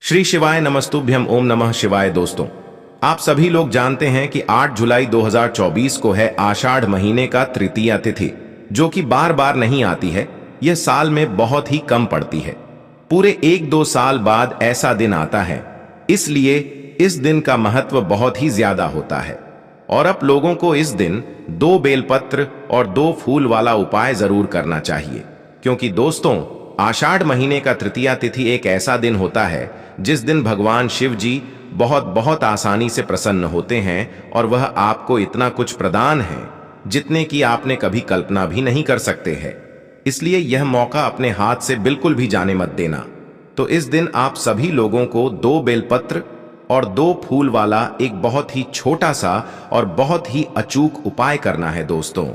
श्री शिवाय नमस्तुभ्यम ओम नमः शिवाय। दोस्तों, आप सभी लोग जानते हैं कि 8 जुलाई 2024 को है आषाढ़ महीने का तृतीया तिथि, जो कि बार बार नहीं आती है। यह साल में बहुत ही कम पड़ती है। पूरे 1-2 साल बाद ऐसा दिन आता है, इसलिए इस दिन का महत्व बहुत ही ज्यादा होता है। और अब लोगों को इस दिन 2 बेलपत्र और 2 फूल वाला उपाय जरूर करना चाहिए, क्योंकि दोस्तों आषाढ़ महीने का तृतीया तिथि एक ऐसा दिन होता है जिस दिन भगवान शिव जी बहुत आसानी से प्रसन्न होते हैं और वह आपको इतना कुछ प्रदान है जितने की आपने कभी कल्पना भी नहीं कर सकते हैं। इसलिए यह मौका अपने हाथ से बिल्कुल भी जाने मत देना। तो इस दिन आप सभी लोगों को 2 बेलपत्र और 2 फूल वाला एक बहुत ही छोटा सा और बहुत ही अचूक उपाय करना है। दोस्तों,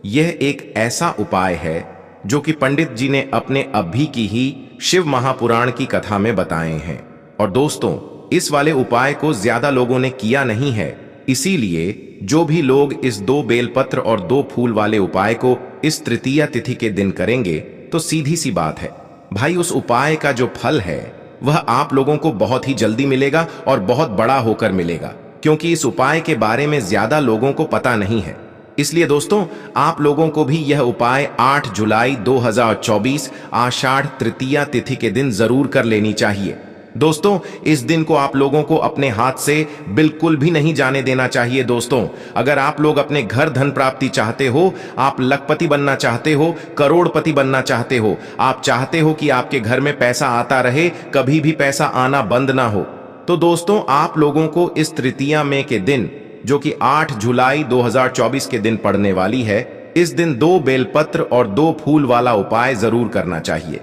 यह एक ऐसा उपाय है जो कि पंडित जी ने अपने अभी की ही शिव महापुराण की कथा में बताए हैं। और दोस्तों, इस वाले उपाय को ज्यादा लोगों ने किया नहीं है, इसीलिए जो भी लोग इस 2 बेलपत्र और 2 फूल वाले उपाय को इस तृतीया तिथि के दिन करेंगे तो सीधी सी बात है भाई, उस उपाय का जो फल है वह आप लोगों को बहुत ही जल्दी मिलेगा और बहुत बड़ा होकर मिलेगा, क्योंकि इस उपाय के बारे में ज्यादा लोगों को पता नहीं है। इसलिए दोस्तों, आप लोगों को भी यह उपाय 8 जुलाई 2024 आषाढ़ तृतीया तिथि के दिन जरूर कर लेनी चाहिए। दोस्तों, इस दिन को आप लोगों को अपने हाथ से बिल्कुल भी नहीं जाने देना चाहिए। दोस्तों, अगर आप लोग अपने घर धन प्राप्ति चाहते हो, आप लखपति बनना चाहते हो, करोड़पति बनना चाहते हो, आप चाहते हो कि आपके घर में पैसा आता रहे, कभी भी पैसा आना बंद ना हो, तो दोस्तों आप लोगों को इस तृतीया में के दिन, जो कि 8 जुलाई 2024 के दिन पड़ने वाली है, इस दिन 2 बेलपत्र और 2 फूल वाला उपाय जरूर करना चाहिए।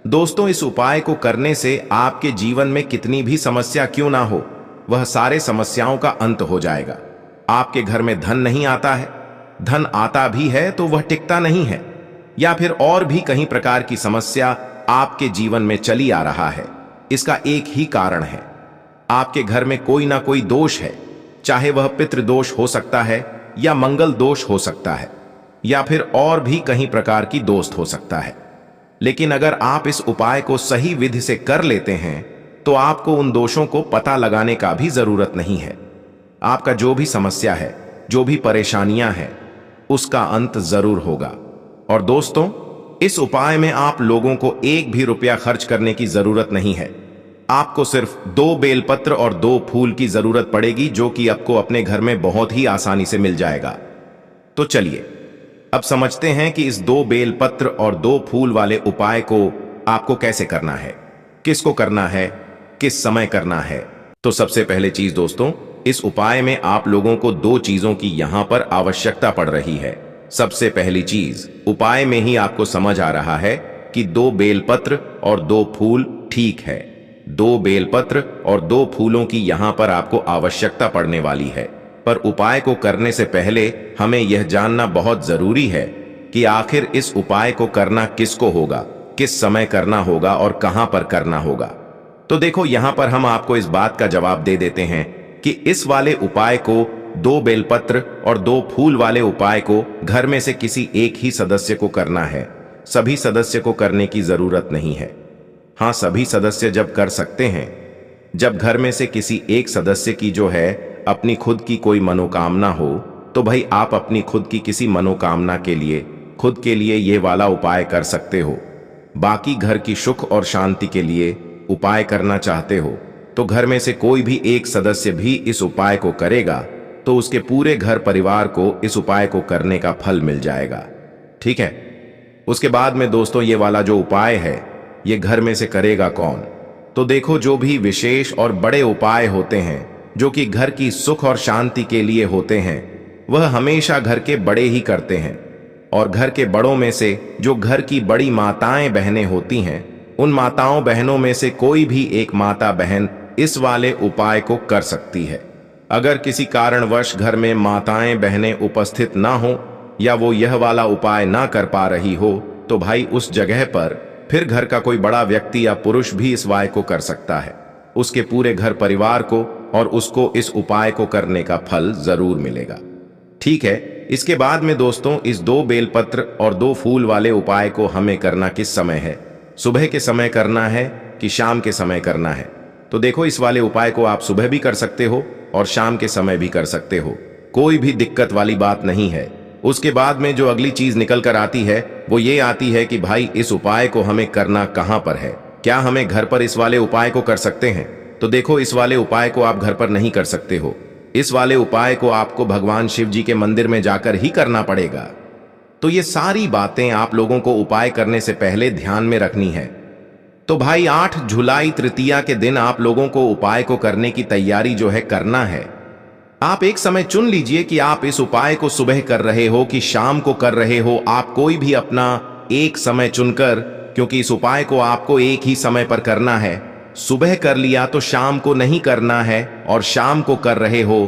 दोस्तों, इस उपाय को करने से आपके जीवन में कितनी भी समस्या क्यों ना हो, वह सारे समस्याओं का अंत हो जाएगा। आपके घर में धन नहीं आता है, धन आता भी है तो वह टिकता नहीं है, या फिर और भी कई प्रकार की समस्या आपके जीवन में चली आ रहा है। इसका एक ही कारण है, आपके घर में कोई ना कोई दोष है, चाहे वह पितृदोष हो सकता है या मंगल दोष हो सकता है या फिर और भी कई प्रकार की दोष हो सकता है। लेकिन अगर आप इस उपाय को सही विधि से कर लेते हैं तो आपको उन दोषों को पता लगाने का भी जरूरत नहीं है। आपका जो भी समस्या है, जो भी परेशानियां हैं, उसका अंत जरूर होगा। और दोस्तों, इस उपाय में आप लोगों को 1 भी रुपया खर्च करने की जरूरत नहीं है। आपको सिर्फ 2 बेलपत्र और 2 फूल की जरूरत पड़ेगी, जो कि आपको अपने घर में बहुत ही आसानी से मिल जाएगा। तो चलिए अब समझते हैं कि इस 2 बेलपत्र और 2 फूल वाले उपाय को आपको कैसे करना है, किसको करना है, किस समय करना है। तो सबसे पहले चीज दोस्तों, इस उपाय में आप लोगों को 2 चीजों की यहां पर आवश्यकता पड़ रही है। सबसे पहली चीज, उपाय में ही आपको समझ आ रहा है कि 2 बेलपत्र और 2 फूल ठीक है। 2 बेलपत्र और 2 फूलों की यहां पर आपको आवश्यकता पड़ने वाली है। पर उपाय को करने से पहले हमें यह जानना बहुत जरूरी है कि आखिर इस उपाय को करना किसको होगा, किस समय करना होगा और कहां पर करना होगा। तो देखो, यहां पर हम आपको इस बात का जवाब दे देते हैं कि इस वाले उपाय को, 2 बेलपत्र और 2 फूल वाले उपाय को घर में से किसी एक ही सदस्य को करना है। सभी सदस्य को करने की जरूरत नहीं है। हाँ, सभी सदस्य जब कर सकते हैं जब घर में से किसी एक सदस्य की जो है अपनी खुद की कोई मनोकामना हो, तो भाई आप अपनी खुद की किसी मनोकामना के लिए, खुद के लिए ये वाला उपाय कर सकते हो। बाकी घर की सुख और शांति के लिए उपाय करना चाहते हो तो घर में से कोई भी एक सदस्य भी इस उपाय को करेगा तो उसके पूरे घर परिवार को इस उपाय को करने का फल मिल जाएगा। ठीक है। उसके बाद में दोस्तों, ये वाला जो उपाय है ये घर में से करेगा कौन? तो देखो, जो भी विशेष और बड़े उपाय होते हैं जो कि घर की सुख और शांति के लिए होते हैं, वह हमेशा घर के बड़े ही करते हैं। और घर के बड़ों में से जो घर की बड़ी माताएं बहनें होती हैं, उन माताओं बहनों में से कोई भी एक माता बहन इस वाले उपाय को कर सकती है। अगर किसी कारणवश घर में माताएं बहनें उपस्थित ना हो या वो यह वाला उपाय ना कर पा रही हो, तो भाई उस जगह पर फिर घर का कोई बड़ा व्यक्ति या पुरुष भी इस उपाय को कर सकता है। उसके पूरे घर परिवार को और उसको इस उपाय को करने का फल जरूर मिलेगा। ठीक है। इसके बाद में दोस्तों, इस 2 बेलपत्र और 2 फूल वाले उपाय को हमें करना किस समय है? सुबह के समय करना है कि शाम के समय करना है? तो देखो, इस वाले उपाय को आप सुबह भी कर सकते हो और शाम के समय भी कर सकते हो, कोई भी दिक्कत वाली बात नहीं है। उसके बाद में जो अगली चीज निकल कर आती है वो ये आती है कि भाई इस उपाय को हमें करना कहां पर है, क्या हमें घर पर इस वाले उपाय को कर सकते हैं? तो देखो, इस वाले उपाय को आप घर पर नहीं कर सकते हो। इस वाले उपाय को आपको भगवान शिव जी के मंदिर में जाकर ही करना पड़ेगा। तो ये सारी बातें आप लोगों को उपाय करने से पहले ध्यान में रखनी है। तो भाई 8 जुलाई तृतीया के दिन आप लोगों को उपाय को करने की तैयारी जो है करना है। आप एक समय चुन लीजिए कि आप इस उपाय को सुबह कर रहे हो कि शाम को कर रहे हो। आप कोई भी अपना एक समय चुनकर, क्योंकि इस उपाय को आपको एक ही समय पर करना है। सुबह कर लिया तो शाम को नहीं करना है, और शाम को कर रहे हो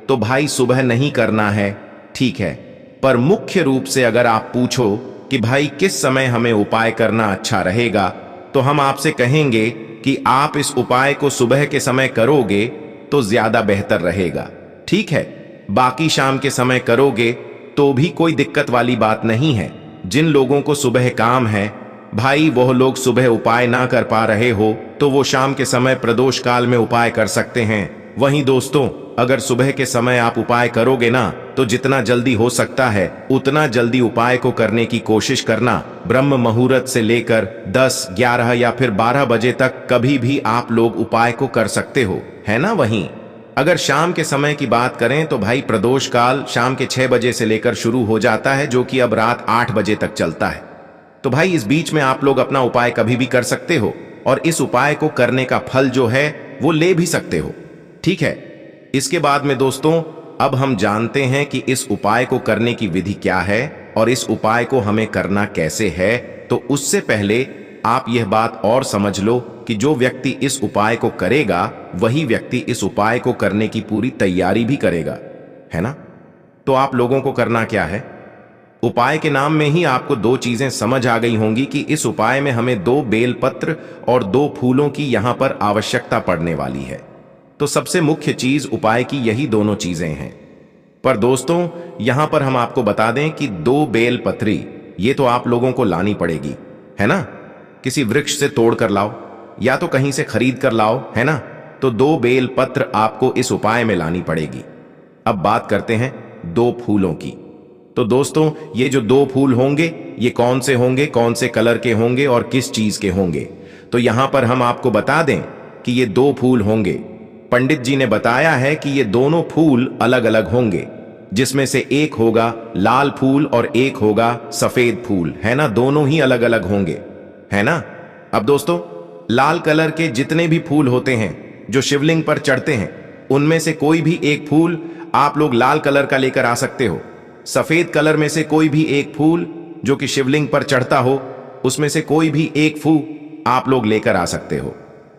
तो भाई सुबह नहीं करना है, ठीक है। पर मुख्य रूप से अगर आप पूछो कि भाई किस समय हमें उपाय करना अच्छा रहेगा, तो हम आपसे कहेंगे कि आप इस उपाय को सुबह के समय करोगे तो ज्यादा बेहतर रहेगा, ठीक है। बाकी शाम के समय करोगे तो भी कोई दिक्कत वाली बात नहीं है। जिन लोगों को सुबह काम है भाई, वह लोग सुबह उपाय ना कर पा रहे हो तो वो शाम के समय प्रदोष काल में उपाय कर सकते हैं। वहीं दोस्तों, अगर सुबह के समय आप उपाय करोगे ना, तो जितना जल्दी हो सकता है उतना जल्दी उपाय को करने की कोशिश करना। ब्रह्म मुहूर्त से लेकर 10, 11 या फिर 12 बजे तक कभी भी आप लोग उपाय को कर सकते हो, है ना। वहीं अगर शाम के समय की बात करें तो भाई प्रदोष काल शाम के 6 बजे से लेकर शुरू हो जाता है, जो कि अब रात 8 बजे तक चलता है। तो भाई इस बीच में आप लोग अपना उपाय कभी भी कर सकते हो, और इस उपाय को करने का फल जो है वो ले भी सकते हो, ठीक है। इसके बाद में दोस्तों, अब हम जानते हैं कि इस उपाय को करने की विधि क्या है और इस उपाय को हमें करना कैसे है। तो उससे पहले आप यह बात और समझ लो कि जो व्यक्ति इस उपाय को करेगा वही व्यक्ति इस उपाय को करने की पूरी तैयारी भी करेगा, है ना। तो आप लोगों को करना क्या है, उपाय के नाम में ही आपको 2 चीजें समझ आ गई होंगी कि इस उपाय में हमें 2 बेलपत्र और 2 फूलों की यहां पर आवश्यकता पड़ने वाली है। तो सबसे मुख्य चीज उपाय की यही दोनों चीजें हैं। पर दोस्तों, यहां पर हम आपको बता दें कि 2 बेलपत्री ये तो आप लोगों को लानी पड़ेगी, है ना। किसी वृक्ष से तोड़ कर लाओ या तो कहीं से खरीद कर लाओ, है ना। तो 2 बेलपत्र आपको इस उपाय में लानी पड़ेगी। अब बात करते हैं 2 फूलों की। तो दोस्तों, ये जो 2 फूल होंगे ये कौन से होंगे, कौन से कलर के होंगे और किस चीज के होंगे, तो यहां पर हम आपको बता दें कि ये 2 फूल होंगे। पंडित जी ने बताया है कि ये दोनों फूल अलग अलग होंगे, जिसमें से एक होगा लाल फूल और एक होगा सफेद फूल, है ना। दोनों ही अलग अलग होंगे, है ना। अब दोस्तों, लाल कलर के जितने भी फूल होते हैं जो शिवलिंग पर चढ़ते हैं, उनमें से कोई भी एक फूल आप लोग लाल कलर का लेकर आ सकते हो। सफेद कलर में से कोई भी एक फूल जो कि शिवलिंग पर चढ़ता हो, उसमें से कोई भी एक फूल आप लोग लेकर आ सकते हो।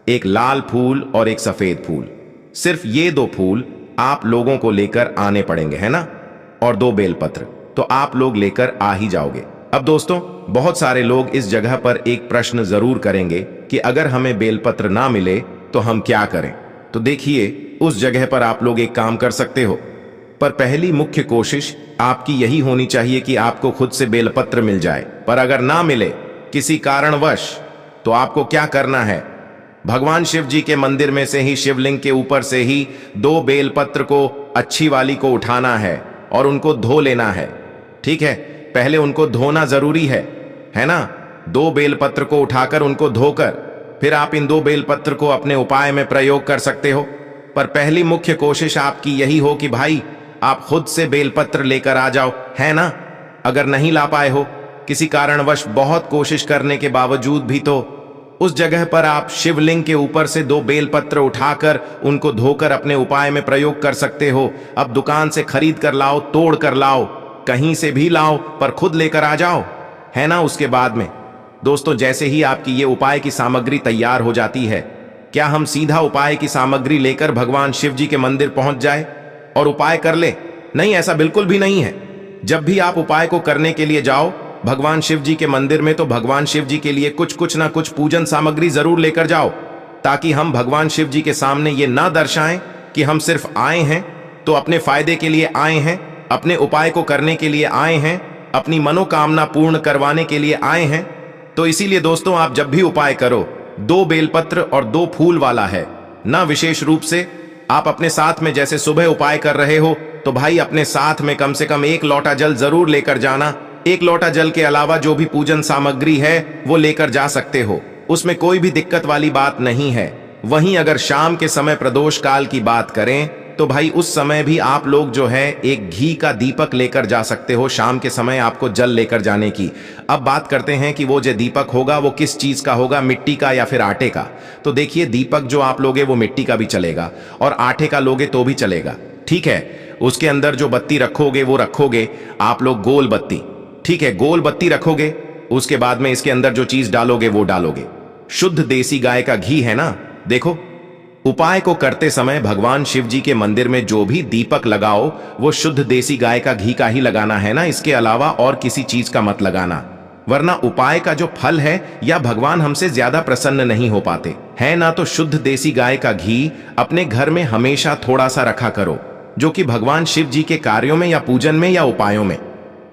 एक लाल फूल और एक सफेद फूल, सिर्फ ये 2 फूल आप लोगों को लेकर आने पड़ेंगे, है ना। और 2 बेलपत्र तो आप लोग लेकर आ ही जाओगे। अब दोस्तों, बहुत सारे लोग इस जगह पर एक प्रश्न जरूर करेंगे कि अगर हमें बेलपत्र ना मिले तो हम क्या करें। तो देखिए, उस जगह पर आप लोग एक काम कर सकते हो, पर पहली मुख्य कोशिश आपकी यही होनी चाहिए कि आपको खुद से बेलपत्र मिल जाए। पर अगर ना मिले किसी कारणवश, तो आपको क्या करना है, भगवान शिव जी के मंदिर में से ही शिवलिंग के ऊपर से ही 2 बेलपत्र को अच्छी वाली को उठाना है और उनको धो लेना है, ठीक है। पहले उनको धोना जरूरी है ना। 2 बेलपत्र को उठाकर उनको धोकर फिर आप इन 2 बेलपत्र को अपने उपाय में प्रयोग कर सकते हो। पर पहली मुख्य कोशिश आपकी यही हो कि भाई आप खुद से बेलपत्र लेकर आ जाओ, है ना। अगर नहीं ला पाए हो किसी कारणवश, बहुत कोशिश करने के बावजूद भी, तो उस जगह पर आप शिवलिंग के ऊपर से 2 बेलपत्र उठाकर उनको धोकर अपने उपाय में प्रयोग कर सकते हो। अब दुकान से खरीद कर लाओ, तोड़ कर लाओ, कहीं से भी लाओ, पर खुद लेकर आ जाओ, है ना। उसके बाद में दोस्तों, जैसे ही आपकी ये उपाय की सामग्री तैयार हो जाती है, क्या हम सीधा उपाय की सामग्री लेकर भगवान शिव जी के मंदिर पहुंच जाए और उपाय कर ले? नहीं, ऐसा बिल्कुल भी नहीं है। जब भी आप उपाय को करने के लिए जाओ भगवान शिव जी के मंदिर में, तो भगवान शिव जी के लिए कुछ ना कुछ पूजन सामग्री जरूर लेकर जाओ, ताकि हम भगवान शिव जी के सामने ये ना दर्शाएं कि हम सिर्फ आए हैं तो अपने फायदे के लिए आए हैं, अपने उपाय को करने के लिए आए हैं, अपनी मनोकामना पूर्ण करवाने के लिए आए हैं। तो इसीलिए दोस्तों, आप जब भी उपाय करो, 2 बेलपत्र और 2 फूल वाला है, ना विशेष रूप से आप अपने साथ में जैसे सुबह उपाय कर रहे हो तो भाई अपने साथ में कम से कम 1 लोटा जल जरूर लेकर जाना। 1 लोटा जल के अलावा जो भी पूजन सामग्री है वो लेकर जा सकते हो, उसमें कोई भी दिक्कत वाली बात नहीं है। वहीं अगर शाम के समय प्रदोष काल की बात करें तो भाई उस समय भी आप लोग जो है एक घी का दीपक लेकर जा सकते हो, शाम के समय आपको जल लेकर जाने की। अब बात करते हैं कि वो जो दीपक होगा वो किस चीज का होगा, मिट्टी का या फिर आटे का। तो देखिए दीपक जो आप लोगे वो मिट्टी का भी चलेगा और आटे का लोगे तो भी चलेगा, ठीक है। उसके अंदर जो बत्ती रखोगे वो रखोगे आप लोग गोल बत्ती, ठीक है, गोल बत्ती रखोगे। उसके बाद में इसके अंदर जो चीज डालोगे वो डालोगे शुद्ध देसी गाय का घी, है ना। देखो उपाय को करते समय भगवान शिव जी के मंदिर में जो भी दीपक लगाओ वो शुद्ध देसी गाय का घी का ही लगाना है ना, इसके अलावा और किसी चीज का मत लगाना, वरना उपाय का जो फल है या भगवान हमसे ज्यादा प्रसन्न नहीं हो पाते है ना। तो शुद्ध देसी गाय का घी अपने घर में हमेशा थोड़ा सा रखा करो, जो कि भगवान शिव जी के कार्यों में या पूजन में या उपायों में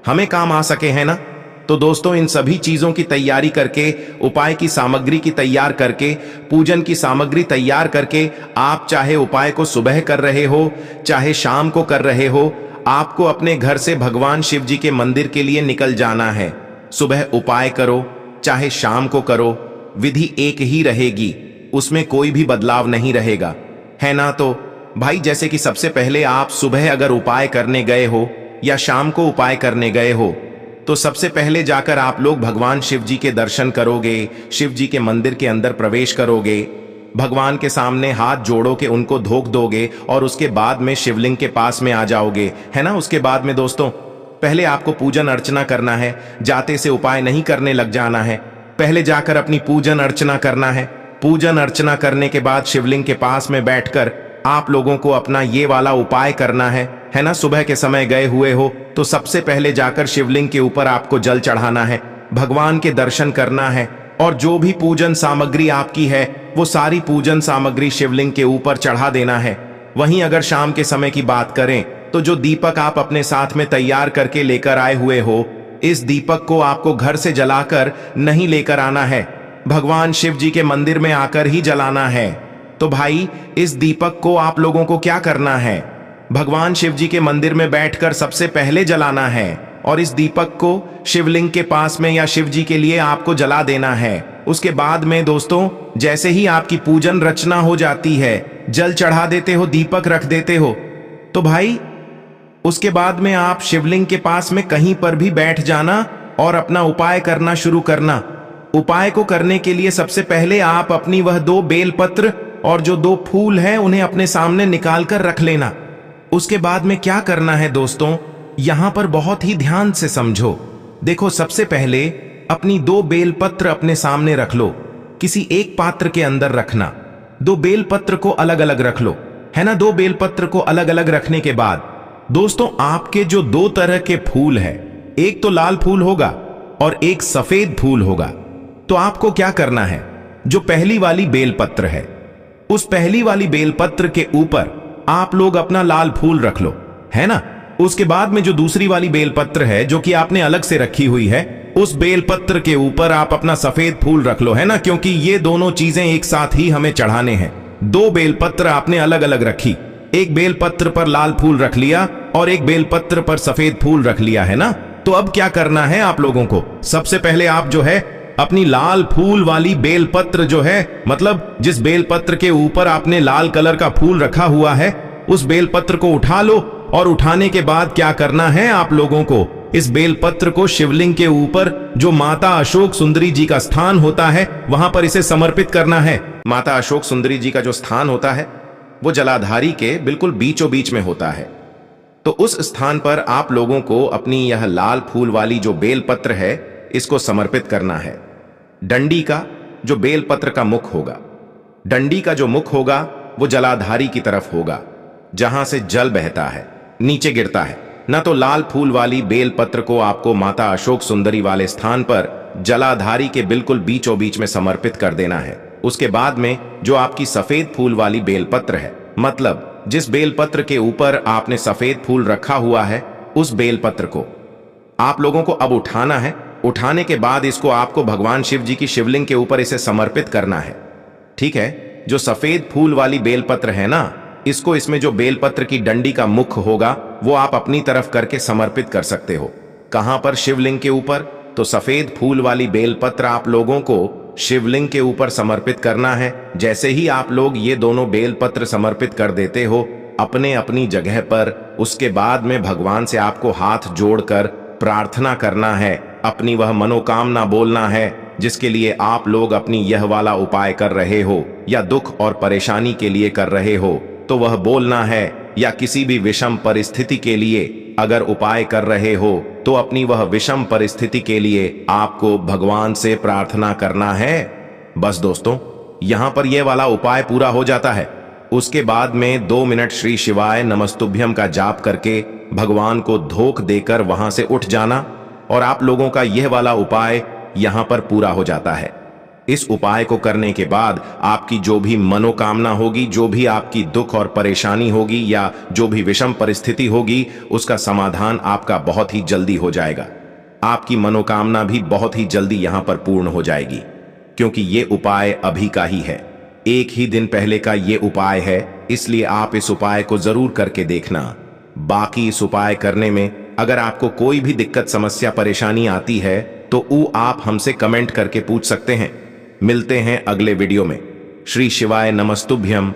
हमें काम आ सके, है ना। तो दोस्तों इन सभी चीजों की तैयारी करके, उपाय की सामग्री की तैयार करके, पूजन की सामग्री तैयार करके, आप चाहे उपाय को सुबह कर रहे हो चाहे शाम को कर रहे हो, आपको अपने घर से भगवान शिव जी के मंदिर के लिए निकल जाना है। सुबह उपाय करो चाहे शाम को करो, विधि एक ही रहेगी, उसमें कोई भी बदलाव नहीं रहेगा, है ना। तो भाई जैसे कि सबसे पहले आप सुबह अगर उपाय करने गए हो या शाम को उपाय करने गए हो तो सबसे पहले जाकर आप लोग भगवान शिव जी के दर्शन करोगे, शिव जी के मंदिर के अंदर प्रवेश करोगे, भगवान के सामने हाथ जोड़ो के उनको धोख दोगे और उसके बाद में शिवलिंग के पास में आ जाओगे, है ना। उसके बाद में दोस्तों पहले आपको पूजन अर्चना करना है, जाते से उपाय नहीं करने लग जाना है, पहले जाकर अपनी पूजन अर्चना करना है। पूजन अर्चना करने के बाद शिवलिंग के पास में बैठकर आप लोगों को अपना ये वाला उपाय करना है ना। सुबह के समय गए हुए हो तो सबसे पहले जाकर शिवलिंग के ऊपर आपको जल चढ़ाना है, भगवान के दर्शन करना है और जो भी पूजन सामग्री आपकी है वो सारी पूजन सामग्री शिवलिंग के ऊपर चढ़ा देना है। वहीं अगर शाम के समय की बात करें तो जो दीपक आप अपने साथ में तैयार करके लेकर आए हुए हो, इस दीपक को आपको घर से जलाकर नहीं लेकर आना है, भगवान शिव जी के मंदिर में आकर ही जलाना है। तो भाई इस दीपक को आप लोगों को क्या करना है, भगवान शिव जी के मंदिर में बैठकर सबसे पहले जलाना है और इस दीपक को शिवलिंग के पास में या शिव जी के लिए आपको जला देना है। उसके बाद में दोस्तों जैसे ही आपकी पूजन रचना हो जाती है, जल चढ़ा देते हो, दीपक रख देते हो, तो भाई उसके बाद में आप शिवलिंग के पास में कहीं पर भी बैठ जाना और अपना उपाय करना शुरू करना। उपाय को करने के लिए सबसे पहले आप अपनी वह 2 बेलपत्र और जो 2 फूल हैं उन्हें अपने सामने निकाल कर रख लेना। उसके बाद में क्या करना है दोस्तों, यहां पर बहुत ही ध्यान से समझो। देखो सबसे पहले अपनी 2 बेलपत्र अपने सामने रख लो, किसी एक पात्र के अंदर रखना। 2 बेलपत्र को अलग अलग रख लो, है ना। 2 बेलपत्र को अलग अलग रखने के बाद दोस्तों आपके जो 2 तरह के फूल है, एक तो लाल फूल होगा और एक सफेद फूल होगा। तो आपको क्या करना है, जो पहली वाली बेलपत्र है उस पहली वाली बेलपत्र के ऊपर आप लोग अपना लाल फूल रख लो, है ना। उसके बाद में जो दूसरी वाली बेलपत्र है जो कि आपने अलग से रखी हुई है, उस बेलपत्र के ऊपर आप अपना सफेद फूल रख लो, है ना, क्योंकि ये दोनों चीजें एक साथ ही हमें चढ़ाने हैं। 2 बेलपत्र आपने अलग अलग रखी, एक बेलपत्र पर लाल फूल रख लिया और एक बेलपत्र पर सफेद फूल रख लिया, है ना। तो अब क्या करना है आप लोगों को, सबसे पहले आप जो है अपनी लाल फूल वाली बेलपत्र जो है, मतलब जिस बेलपत्र के ऊपर आपने लाल कलर का फूल रखा हुआ है, उस बेलपत्र को उठा लो और उठाने के बाद क्या करना है आप लोगों को, इस बेलपत्र को शिवलिंग के ऊपर जो माता अशोक सुंदरी जी का स्थान होता है वहां पर इसे समर्पित करना है। माता अशोक सुंदरी जी का जो स्थान होता है वो जलाधारी के बिल्कुल बीचों बीच में होता है। तो उस स्थान पर आप लोगों को अपनी यह लाल फूल वाली जो बेलपत्र है इसको समर्पित करना है। डंडी का जो बेलपत्र का मुख होगा, डंडी का जो मुख होगा वो जलाधारी की तरफ होगा, जहां से जल बहता है, नीचे गिरता है ना। तो लाल फूल वाली बेलपत्र को आपको माता अशोक सुंदरी वाले स्थान पर जलाधारी के बिल्कुल बीचों बीच में समर्पित कर देना है। उसके बाद में जो आपकी सफेद फूल वाली बेलपत्र है, मतलब जिस बेलपत्र के ऊपर आपने सफेद फूल रखा हुआ है, उस बेलपत्र को आप लोगों को अब उठाना है। उठाने के बाद इसको आपको भगवान शिव जी की शिवलिंग के ऊपर इसे समर्पित करना है, ठीक है। जो सफेद फूल वाली बेलपत्र है ना, इसमें जो बेलपत्र की डंडी का मुख होगा वो आप अपनी तरफ करके समर्पित कर सकते हो। कहां पर? शिवलिंग के ऊपर। तो सफेद फूल वाली बेलपत्र आप लोगों को शिवलिंग के ऊपर समर्पित करना है। जैसे ही आप लोग ये दोनों बेलपत्र समर्पित कर देते हो अपने अपनी जगह पर, उसके बाद में भगवान से आपको हाथ जोड़कर प्रार्थना करना है, अपनी वह मनोकामना बोलना है जिसके लिए आप लोग अपनी यह वाला उपाय कर रहे हो या दुख और परेशानी के लिए कर रहे हो तो वह बोलना है, या किसी भी विषम परिस्थिति के लिए अगर उपाय कर रहे हो तो अपनी वह विषम परिस्थिति के लिए आपको भगवान से प्रार्थना करना है। बस दोस्तों, यहां पर यह वाला उपाय पूरा हो जाता है। उसके बाद में 2 मिनट श्री शिवाय नमस्तुभ्यम का जाप करके भगवान को धोख देकर वहां से उठ जाना और आप लोगों का यह वाला उपाय यहां पर पूरा हो जाता है। इस उपाय को करने के बाद आपकी जो भी मनोकामना होगी, जो भी आपकी दुख और परेशानी होगी या जो भी विषम परिस्थिति होगी, उसका समाधान आपका बहुत ही जल्दी हो जाएगा। आपकी मनोकामना भी बहुत ही जल्दी यहां पर पूर्ण हो जाएगी, क्योंकि ये उपाय अभी का ही है, 1 ही दिन पहले का ये उपाय है। इसलिए आप इस उपाय को जरूर करके देखना। बाकी इस उपाय करने में अगर आपको कोई भी दिक्कत, समस्या, परेशानी आती है तो आप हमसे कमेंट करके पूछ सकते हैं। मिलते हैं अगले वीडियो में। श्री शिवाय नमस्तुभ्यम।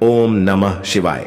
ओम नमः शिवाय।